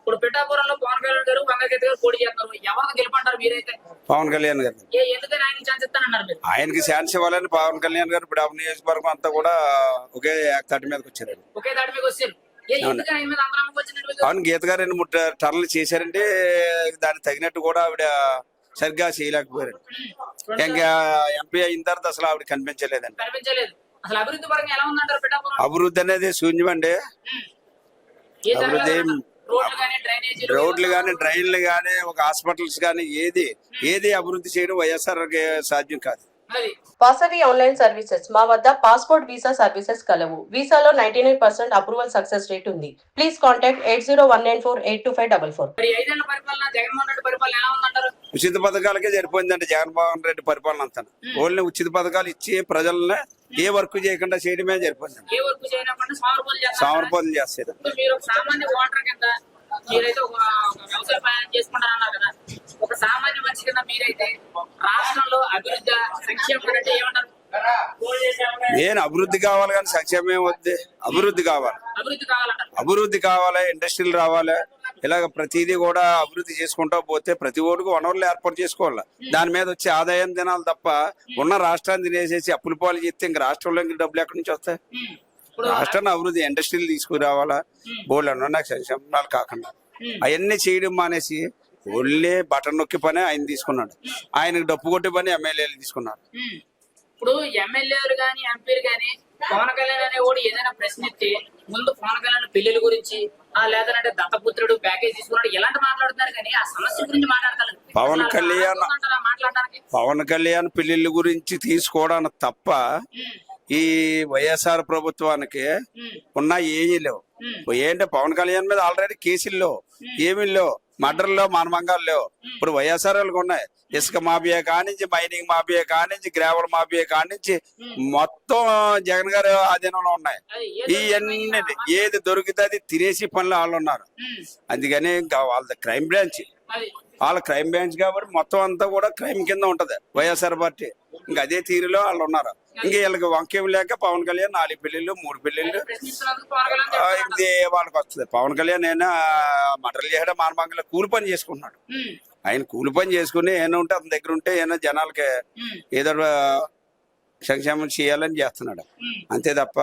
ఇప్పుడు పిఠాపురంలో పవన్ కళ్యాణ్ గారు వంగగీత గారు పోటీ చేస్తున్నారు. ఎవరిని గెలుపంటారు మీరైతే? పవన్ కళ్యాణ్ గారు. ఎందుకని ఆయనకి ఛాన్స్ ఇస్తానన్నారు మీరు? ఆయనకి ఛాన్స్ ఇవ్వాలని పవన్ కళ్యాణ్ గారు ఇప్పుడు నియోజకవర్గం అంతా కూడా ఒకే తాటి మీదకి వచ్చారు. ఒకే దాటి మీకు వచ్చారు. ఎందుకని ఆయన మీద అంత నమ్మకం వచ్చిందండి? అవును, గీత గారు 2-3 టర్న్లు చేశారంటే దానికి తగినట్టు కూడా ఆవిడ సరిగ్గా చేయలేకపోయారు. ఇంకా ఎంపీ అయిన తర్వాత అసలు ఆవిడ కనిపించలేదండి. కనిపించలేదు. అసలు అభివృద్ధి పరంగా ఎలా ఉందంటారు పిఠాపురం? అభివృద్ధి అనేది శూన్యం అండి. అభివృద్ధి రోడ్లు గాని, డ్రైన్లు గాని, ఒక హాస్పిటల్స్ గాని ఏది అభివృద్ధి చేయడం వైఎస్ఆర్ సాధ్యం కాదు. Vasavi online services. మా వద్ద పాస్పోర్ట్ వీసా సర్వీసెస్ కలవు. వీసాలో 99% అప్రూవల్ సక్సెస్ రేట్ ఉంది. Please contact 8019482544. మరి 5 ఏళ్ల పరిపాలన జగన్మోహన్ రెడ్డి పరిపాలన ఎలా ఉందంటారు? ఉచిత పథకాలకే సరిపోయిందండి జగన్మోహన్ రెడ్డి పరిపాలన అంతా. ఓన్లీ ఉచిత పథకాలు ఇచ్చి ప్రజల్ని ఏ వర్క్ చేయకుండా చేయడమే సరిపోయింది. ఏ వర్క్ చేయకుండా సోమరిపోతులు చేస్తారు. మీరు ఒక సామాన్య ఓటర్ కింద మీరైతే ఒక వ్యవసాయ ప్రయాణం చేసుకుంటారన్నారు కదా, ఒక సామాన్య మనిషి కింద మీరైతే రాష్ట్రంలో అభివృద్ధి సంక్షేమం అంటే ఏమంటారు? నేను అభివృద్ధి కావాలి కానీ సంక్షేమం ఏమవుద్ది? అభివృద్ధి కావాలి. అభివృద్ధి కావాలి, ఇండస్ట్రీలు రావాలి. ఇలాగ ప్రతిదీ కూడా అభివృద్ధి చేసుకుంటా పోతే ప్రతి ఓటుకు వనరులు ఏర్పాటు చేసుకోవాలి. దాని మీద వచ్చే ఆదాయం తినాలి తప్ప ఉన్న రాష్ట్రాన్ని తినేసేసి అప్పుల పాలు చేస్తే ఇంక రాష్ట్రంలో ఇంక డబ్బులు ఎక్కడి నుంచి వస్తాయి? రాష్ట్రాన్ని అభివృద్ధి ఇండస్ట్రీలు తీసుకురావాలా, బోర్డు నాకు సంక్షేమాలు కాకుండా అవన్నీ చేయడం మానేసి ఓన్లీ బటన్ నొక్కి పని ఆయన తీసుకున్నాడు. ఆయనకు డప్పు కొట్టే పని ఎమ్మెల్యేలు తీసుకున్నారు. ఇప్పుడు ఎమ్మెల్యేలు గాని, ఎంపీలు గాని పవన్ కళ్యాణ్ అనే ఓడి ఏదైనా ప్రశ్నిస్తే ముందు పవన్ కళ్యాణ్ పెళ్లిల గురించి లేదంటే దత్తపుత్రుడు ప్యాకేజ్ తీసుకున్నాడు ఇలాంటి మాట్లాడుతున్నారు కానీ ఆ సమస్య గురించి మాట్లాడతారు. పవన్ కళ్యాణ్ పెళ్లిళ్ళ గురించి తీసుకోవడానికి తప్ప ఈ వైఎస్ఆర్ ప్రభుత్వానికి ఉన్న ఏమీ లేవు. ఏంటంటే పవన్ కళ్యాణ్ మీద ఆల్రెడీ కేసుల్లో ఏమీ లేవు, మర్డర్లో మానభంగాలు లేవు. ఇప్పుడు వైఎస్ఆర్ వాళ్ళకి ఉన్నాయి. ఇసుక మాఫియా కానించి, మైనింగ్ మాఫియా కానించి, గ్రావెల్ మాఫియా కానించి మొత్తం జగన్ గారు ఆధీనంలో ఉన్నాయి. ఇవన్నీ ఏది దొరికితే అది తినేసి పనులు వాళ్ళు ఉన్నారు. అందుకని ఇంకా వాళ్ళ క్రైమ్ బ్రాంచ్ కాబట్టి మొత్తం అంతా కూడా క్రైమ్ కింద ఉంటది వైఎస్ఆర్ పార్టీ. ఇంకా అదే తీరులో వాళ్ళు ఉన్నారు. ఇంకా వీళ్ళకి వంకేం లేక పవన్ కళ్యాణ్ 4 పెళ్లిళ్ళు 3 పెళ్లిళ్ళు ఇది వాళ్ళకి వస్తుంది. పవన్ కళ్యాణ్ అయినా మటర్లు చేయడం మానభంగంలో కూలి పని చేసుకుంటున్నాడు. ఆయన కూలి పని చేసుకుని ఏమైనా ఉంటే అతని దగ్గర ఉంటే ఏమైనా జనాలకి ఏదో సంక్షేమం చేయాలని చేస్తున్నాడు. అంతే తప్ప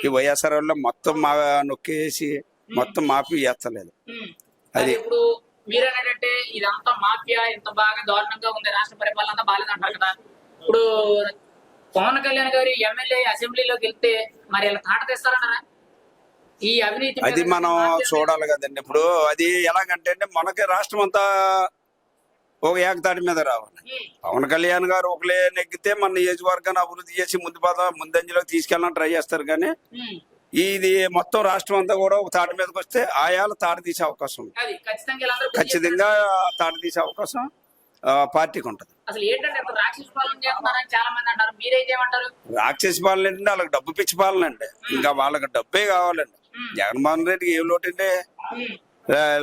ఈ వైఎస్ఆర్ వాళ్ళు మొత్తం నొక్కేసి మొత్తం మాఫీ చేస్తలేదు. అది మీరేంటంటే ఇదంతా మాఫియా ఇంత బాగా దారుణంగా ఉంది, రాష్ట్ర పరిపాలన అంతా బాగాలేదంటారు కదా. ఇప్పుడు పవన్ కళ్యాణ్ గారు ఎమ్మెల్యే అసెంబ్లీలోకి వెళ్తే మరి ఇలా తాట తెస్తారన్నారా ఈ అవినీతి? అది మనం చూడాలి కదండి. ఇప్పుడు అది ఎలాగంటే మనకి రాష్ట్రం అంతా ఒక ఏకతాటి మీద రావాలి. పవన్ కళ్యాణ్ గారు ఒకలే నెగ్గితే మన నియోజకవర్గాన్ని అభివృద్ధి చేసి ముందంజలోకి తీసుకెళ్ళాలని ట్రై చేస్తారు. కానీ ఇది మొత్తం రాష్ట్రం అంతా కూడా ఒక తాటి మీదకి వస్తే ఆయాల తాట తీసే అవకాశం ఉంది. ఖచ్చితంగా తాట తీసే అవకాశం పార్టీకి ఉంటది. రాక్షసి పాలన ఏంటంటే వాళ్ళకి డబ్బు పిచ్చి పాలన అండి. ఇంకా వాళ్ళకి డబ్బే కావాలండి. జగన్మోహన్ రెడ్డికి ఏం లోటు అంటే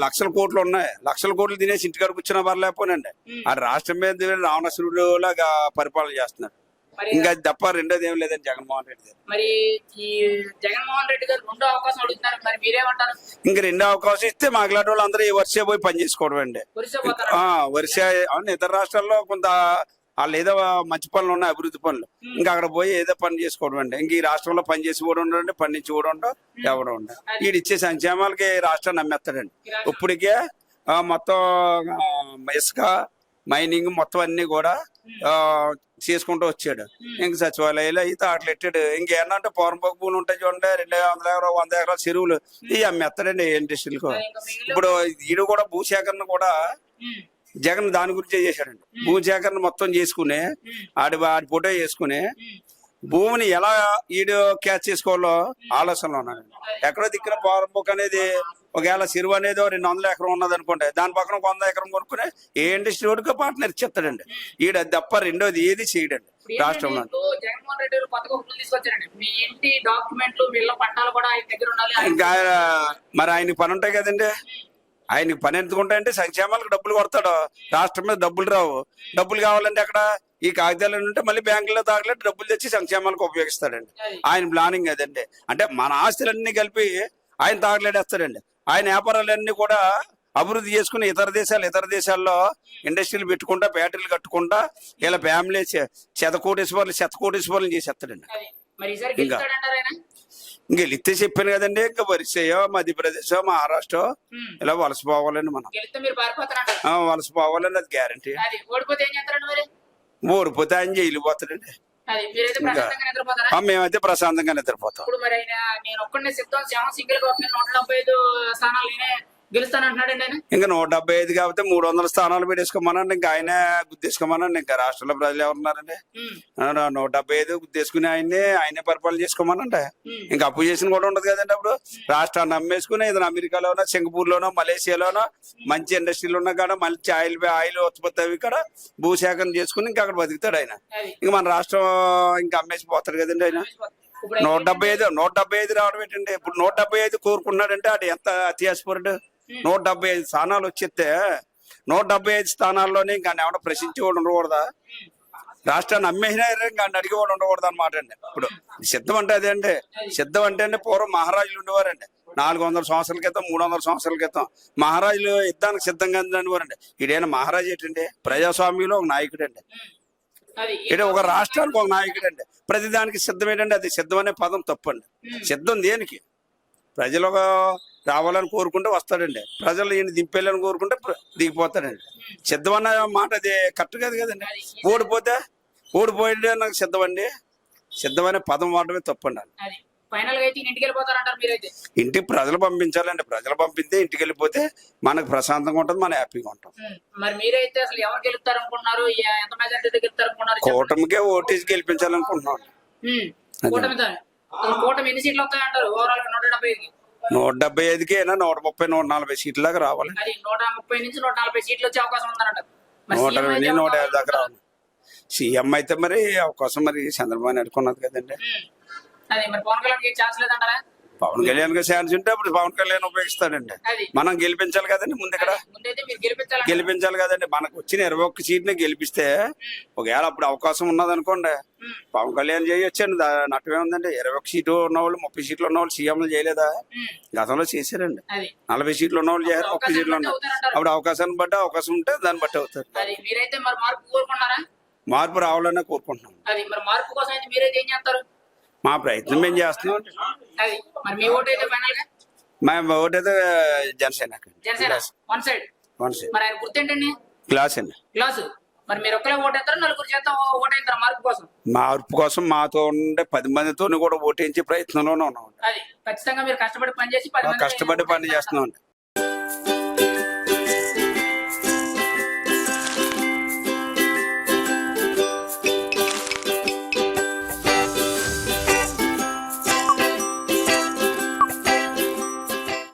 లక్షల కోట్లు ఉన్నాయి. లక్షల కోట్లు తినేసి ఇంటికాడికి వచ్చినా పర్లేకపోనండి. ఆ రాష్ట్రం మీద రావణాసురుడు లాగా పరిపాలన చేస్తున్నారు. ఇంకా తప్ప రెండోది ఏం లేదండి జగన్మోహన్ రెడ్డి. మరి ఈ జగన్మోహన్ రెడ్డి గారు 2వ అవకాశం అడుగుతున్నారు, మరి మీరేమంటారు? ఇంకా 2వ అవకాశం ఇస్తే మాట్లాడే వాళ్ళు అందరూ ఈ వర్షే పోయి పని చేసుకోవడం అండి. వర్ష ఇతర రాష్ట్రాల్లో కొంత వాళ్ళు ఏదో మంచి పనులు ఉన్నాయి, అభివృద్ధి పనులు. ఇంకా అక్కడ పోయి ఏదో పని చేసుకోవడం అండి. ఇంక ఈ రాష్ట్రంలో పని చేసి కూడా ఉండండి, పండించి కూడా ఉండవు, ఎవడం ఉండవు. వీడు ఇచ్చే సంక్షేమాలకి రాష్ట్రాన్ని నమ్మేస్తాడండి. ఇప్పటికే మొత్తం ఇసుక మైనింగ్ మొత్తం అన్ని కూడా చేసుకుంటూ వచ్చాడు. ఇంక సచివాలయాలు అయితే అట్లా ఎట్టాడు. ఇంకేమన్నా పూర్వపోక భూములు ఉంటాయి చూడండి, 200 ఎకరాలు 100 ఎకరాల చెరువులు ఇవి అమ్మేస్తాడండి ఇండస్ట్రీలకు. ఇప్పుడు వీడు కూడా భూసేకరణ కూడా జగన్ దాని గురించే చేశాడండి. భూసేకరణ మొత్తం చేసుకుని ఆడి ఫోటో చేసుకుని భూమిని ఎలా ఈడు క్యాచ్ చేసుకోవాలో ఆలోచనలో ఉన్నాడండి. ఎక్కడో దిక్కున పూర్వపోక అనేది ఒకవేళ చెరువు అనేది 200 ఎకరం ఉన్నది అనుకోండి, దాని పక్కన 100 ఎకరం కొనుక్కుని ఏ ఇండస్ట్రీ వాడికి పార్ట్నర్ ఇచ్చేస్తాడండి. ఈడ తప్ప రెండోది ఏది చేయడండి రాష్ట్రంలో. జగన్మోహన్ రెడ్డి తీసుకొచ్చారండి, మీ ఇంటి డాక్యుమెంట్లు వీళ్ళ పట్టాలు కూడా ఆయన దగ్గర ఉండాలి. ఇంకా మరి ఆయనకి పని ఉంటాయి కదండి. ఆయనకి పని ఎందుకుంటాయంటే సంక్షేమాలకు డబ్బులు కొడతాడు, రాష్ట్రం మీద డబ్బులు రావు. డబ్బులు కావాలంటే అక్కడ ఈ కాగితాలు ఉంటే మళ్ళీ బ్యాంకులో తాగలేట్టు డబ్బులు తెచ్చి సంక్షేమాలకు ఉపయోగిస్తాడండి. ఆయన ప్లానింగ్ అదండి. అంటే మన ఆస్తులన్నీ కలిపి ఆయన తాగలేడేస్తాడండి. ఆయన వ్యాపారాలన్నీ కూడా అభివృద్ధి చేసుకుని ఇతర దేశాల్లో ఇండస్ట్రీలు పెట్టుకుంటా బ్యాటరీలు కట్టుకుంటా ఇలా ఫ్యామిలీ శతకోటేశ్వర్లు చేసేస్తాడండి. అది మరి ఈసారి గెలుస్తాడంటారు ఆయన? గెలిస్తే చెప్పాను కదండి, ఇంకా వరిసయో మధ్యప్రదేశ్ మహారాష్ట్ర ఇలా వలస పోవాలండి మనం. గెలిస్తే మీరు పారిపోతారంటారు. వలస పోవాలండి, అది గ్యారంటీ. అది ఓడిపోతే ఏం చేస్తారండి మరి? ఓడిపోతే ఆయన జైలు పోతాడండి. అది మీరైతే ప్రశాంతంగా నిద్రపోతారా? మేమైతే ప్రశాంతంగా నిద్రపోతాం. ఇప్పుడు మరి ఆయన నేను ఒక్కడినే సిద్ధం శ్యామ సింగిల్ గా 175 స్థానాలు నేనే గెలుస్తానంటున్నాడండి ఆయన. ఇంకా 175 కాబట్టి 300 స్థానాలు పెట్టేసుకోమనండి. ఇంకా ఆయన గుద్దేసుకోమనండి. ఇంకా రాష్ట్రంలో ప్రజలు ఎవరున్నారండి? 175 గుద్దేసుకుని ఆయనే పరిపాలన చేసుకోమనండి. ఇంకా అప్పు చేసిన కూడా ఉండదు కదండి. అప్పుడు రాష్ట్రాన్ని అమ్మేసుకుని ఏదైనా అమెరికాలోనో సింగపూర్ లోనో మలేషియాలోనో మంచి ఇండస్ట్రీలు ఉన్న కాడ మంచి ఆయిల్ ఉత్పత్తి అవి ఇక్కడ భూసేకరణ చేసుకుని ఇంకా అక్కడ బతుకుతాడు ఆయన. ఇంకా మన రాష్ట్రం ఇంకా అమ్మేసి పోతాడు కదండి ఆయన. 175 రావడం ఏంటంటే ఇప్పుడు 175 కోరుకున్నాడంటే అది ఎంత అత్యాసపరుడు. 175 స్థానాలు వచ్చేస్తే 175 స్థానాల్లోనే ఇంకా ఏమన్నా ప్రశ్నించేవాడు ఉండకూడదా? రాష్ట్రాన్ని అమ్మేసినా ఇంకా అడిగేవాడు ఉండకూడదు అనమాట అండి. ఇప్పుడు సిద్ధం అంటే అదే అండి. సిద్ధం అంటే అండి పూర్వం మహారాజులు ఉండేవారండి. 400 సంవత్సరాల క్రితం 300 సంవత్సరాల క్రితం మహారాజులు యుద్ధానికి సిద్ధంగా అనేవారండి. ఈడైనా మహారాజు ఏంటండి? ప్రజాస్వామ్యంలో ఒక నాయకుడు అండి. ఇది ఒక రాష్ట్రానికి ఒక నాయకుడు అండి. ప్రతిదానికి సిద్ధం ఏంటంటే అది సిద్ధం అనే పదం తప్పండి. సిద్ధం దేనికి? ప్రజలు రావాలని కోరుకుంటే వస్తాడండి. ప్రజలు ఈయన దింపేయాలని కోరుకుంటే దిగిపోతాడండి. సిద్ధం అన్న మాట అది కరెక్ట్ కాదు కదండి. ఓడిపోయింది నాకు సిద్ధం అండి. సిద్ధం అనే పదం వాడమే తప్పండి. ఫైనల్ గా అయితే ఇంటికి వెళ్ళిపోతారంటారు మీరైతే? ఇంటికి ప్రజలు పంపించాలండి. ప్రజలు పంపితే ఇంటికి వెళ్ళిపోతే మనకు ప్రశాంతంగా ఉంటుంది, మనం హ్యాపీగా ఉంటాం. మరి మీరైతే అసలు ఎవరు గెలుస్తారు అనుకుంటున్నారు? ఎంత మెజారిటీ గెలుస్తారు అనుకున్నారు? కూటమికే ఓటేసి గెలిపించాలనుకుంటున్నాం. కూటమి ఎన్ని సీట్లు వస్తాయంటారు? ఓవరాల్ 175కి 175కి 130 140 సీట్ల దాకా రావాలి. అది 130 నుంచి 140 సీట్లు వచ్చే అవకాశం ఉందన్నట్టు. 120 150 దాకా రావాలి. సీఎం అయితే మరి అవకాశం మరి చంద్రబాబు నాయుడు కొన్నది కదండి. అది మరి పవన్ కళ్యాణ్ ఛాన్స్ లేదంటారా? పవన్ కళ్యాణ్ గా ఛాన్స్ ఉంటే అప్పుడు పవన్ కళ్యాణ్ ఉపయోగిస్తాడండి. మనం గెలిపించాలి కదండి. ముందు ఇక్కడ గెలిపించాలి కదండి. మనకు వచ్చిన 21 సీట్ని గెలిపిస్తే ఒకవేళ అప్పుడు అవకాశం ఉన్నది అనుకోండి పవన్ కళ్యాణ్ చేయొచ్చండి. నట్టమే ఉందండి. 21 సీట్లు ఉన్నవాళ్ళు 30 సీట్లు ఉన్నవాళ్ళు సీఎంలు చేయలేదా? గతంలో చేశారండి. 40 సీట్లు ఉన్నవాళ్ళు చేశారు, 30 సీట్లు ఉన్నాయి. అప్పుడు అవకాశాన్ని బట్టి అవకాశం ఉంటే దాన్ని బట్టి అవుతారు. మార్పు రావాలనే కోరుకుంటున్నాం. మా ప్రయత్నం మేము చేస్తున్నాం. మా ఓటు అయితే జనసేన గ్లాస్ అండి. మార్పు కోసం మాతో ఉండే 10 మందితో కూడా ఓటేయించే ప్రయత్నంలోనే ఉన్నాం. ఖచ్చితంగా మీరు కష్టపడి పని చేసి కష్టపడి పని చేస్తున్నాం.